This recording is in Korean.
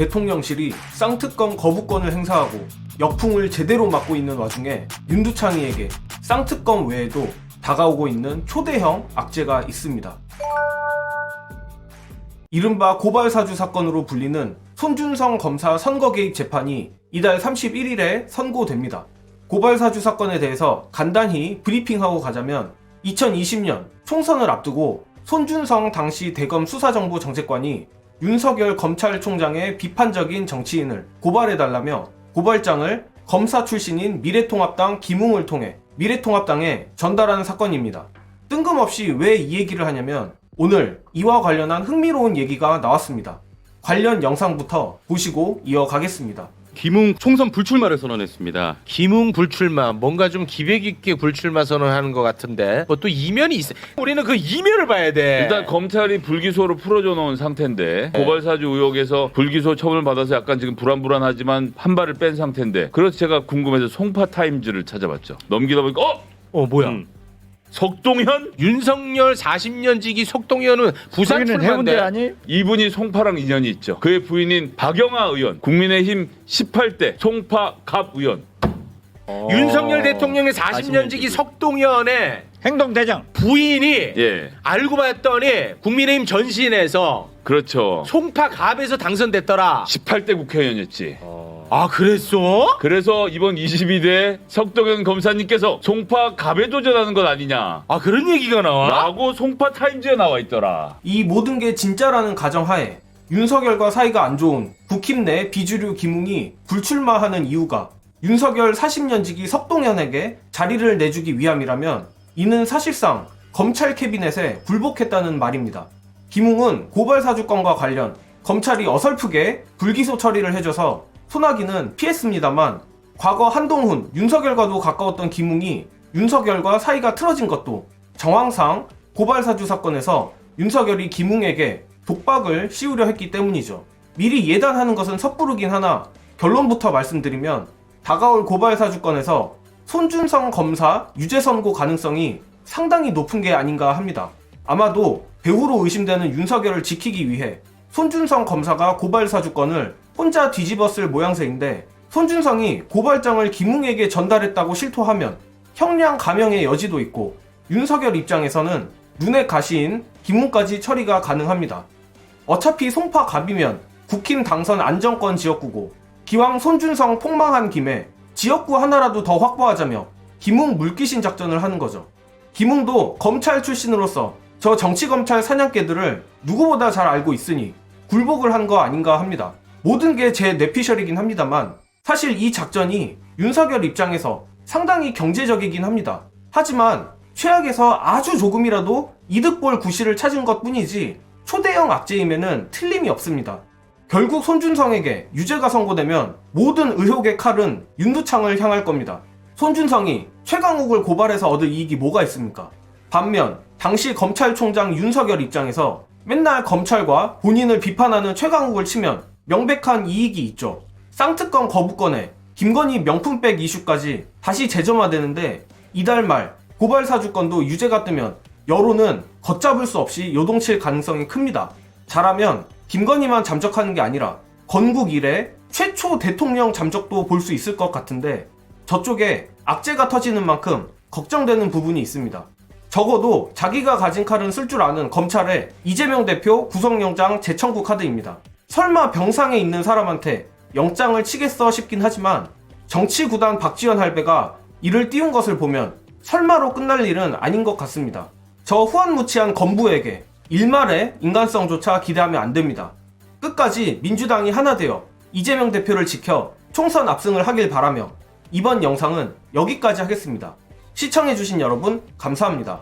대통령실이 쌍특검 거부권을 행사하고 역풍을 제대로 맞고 있는 와중에 윤두창이에게 쌍특검 외에도 다가오고 있는 초대형 악재가 있습니다. 이른바 고발사주 사건으로 불리는 손준성 검사 선거 개입 재판이 이달 31일에 선고됩니다. 고발사주 사건에 대해서 간단히 브리핑하고 가자면 2020년 총선을 앞두고 손준성 당시 대검 수사정보 정책관이 윤석열 검찰총장의 비판적인 정치인을 고발해달라며 고발장을 검사 출신인 미래통합당 김웅을 통해 미래통합당에 전달하는 사건입니다. 뜬금없이 왜 이 얘기를 하냐면 오늘 이와 관련한 흥미로운 얘기가 나왔습니다. 관련 영상부터 보시고 이어가겠습니다. 김웅 총선 불출마를 선언했습니다. 김웅 불출마, 뭔가 좀 기백 있게 불출마 선언하는 것 같은데 뭐 또 이면이 있어. 우리는 그 이면을 봐야 돼. 일단 검찰이 불기소로 풀어줘 놓은 상태인데 고발사주 의혹에서 불기소 처분을 받아서 약간 지금 불안불안하지만 한 발을 뺀 상태인데 그래서 제가 궁금해서 송파타임즈를 찾아봤죠. 넘기다 보니까 뭐야? 석동현? 윤석열 40년 지기 석동현은 부산 출마인데 아니? 이분이 송파랑 인연이 있죠. 그의 부인인 박영아 의원, 국민의힘 18대 송파 갑 의원. 윤석열 대통령의 40년 지기 석동현의 행동대장. 부인이 예, 알고 봤더니 국민의힘 전신에서 그렇죠. 송파 갑에서 당선됐더라. 18대 국회의원이었지. 아 그랬어? 그래서 이번 22대 석동현 검사님께서 송파 갑에 도전하는 것 아니냐 아 그런 얘기가 나와? 라고 송파 타임즈에 나와 있더라. 이 모든 게 진짜라는 가정하에 윤석열과 사이가 안 좋은 국힘 내 비주류 김웅이 불출마하는 이유가 윤석열 40년 지기 석동현에게 자리를 내주기 위함이라면 이는 사실상 검찰 캐비넷에 굴복했다는 말입니다. 김웅은 고발사주건과 관련 검찰이 어설프게 불기소 처리를 해줘서 소나기는 피했습니다만 과거 한동훈, 윤석열과도 가까웠던 김웅이 윤석열과 사이가 틀어진 것도 정황상 고발사주 사건에서 윤석열이 김웅에게 독박을 씌우려 했기 때문이죠. 미리 예단하는 것은 섣부르긴 하나 결론부터 말씀드리면 다가올 고발사주건에서 손준성 검사 유죄 선고 가능성이 상당히 높은 게 아닌가 합니다. 아마도 배후로 의심되는 윤석열을 지키기 위해 손준성 검사가 고발사주건을 혼자 뒤집었을 모양새인데 손준성이 고발장을 김웅에게 전달했다고 실토하면 형량 감형의 여지도 있고 윤석열 입장에서는 눈의 가시인 김웅까지 처리가 가능합니다. 어차피 송파 갑이면 국힘 당선 안정권 지역구고 기왕 손준성 폭망한 김에 지역구 하나라도 더 확보하자며 김웅 물귀신 작전을 하는 거죠. 김웅도 검찰 출신으로서 저 정치검찰 사냥개들을 누구보다 잘 알고 있으니 굴복을 한 거 아닌가 합니다. 모든 게 제 뇌피셜이긴 합니다만 사실 이 작전이 윤석열 입장에서 상당히 경제적이긴 합니다. 하지만 최악에서 아주 조금이라도 이득볼 구실을 찾은 것 뿐이지 초대형 악재임에는 틀림이 없습니다. 결국 손준성에게 유죄가 선고되면 모든 의혹의 칼은 윤두창을 향할 겁니다. 손준성이 최강욱을 고발해서 얻을 이익이 뭐가 있습니까? 반면 당시 검찰총장 윤석열 입장에서 맨날 검찰과 본인을 비판하는 최강욱을 치면 명백한 이익이 있죠. 쌍특검 거부권에 김건희 명품백 이슈까지 다시 재점화되는데 이달 말 고발사주건도 유죄가 뜨면 여론은 걷잡을 수 없이 요동칠 가능성이 큽니다. 잘하면 김건희만 잠적하는 게 아니라 건국 이래 최초 대통령 잠적도 볼 수 있을 것 같은데 저쪽에 악재가 터지는 만큼 걱정되는 부분이 있습니다. 적어도 자기가 가진 칼은 쓸 줄 아는 검찰의 이재명 대표 구속영장 재청구 카드입니다. 설마 병상에 있는 사람한테 영장을 치겠어 싶긴 하지만 정치구단 박지원 할배가 이를 띄운 것을 보면 설마로 끝날 일은 아닌 것 같습니다. 저 후한무치한 건부에게 일말의 인간성조차 기대하면 안 됩니다. 끝까지 민주당이 하나 되어 이재명 대표를 지켜 총선 압승을 하길 바라며 이번 영상은 여기까지 하겠습니다. 시청해주신 여러분 감사합니다.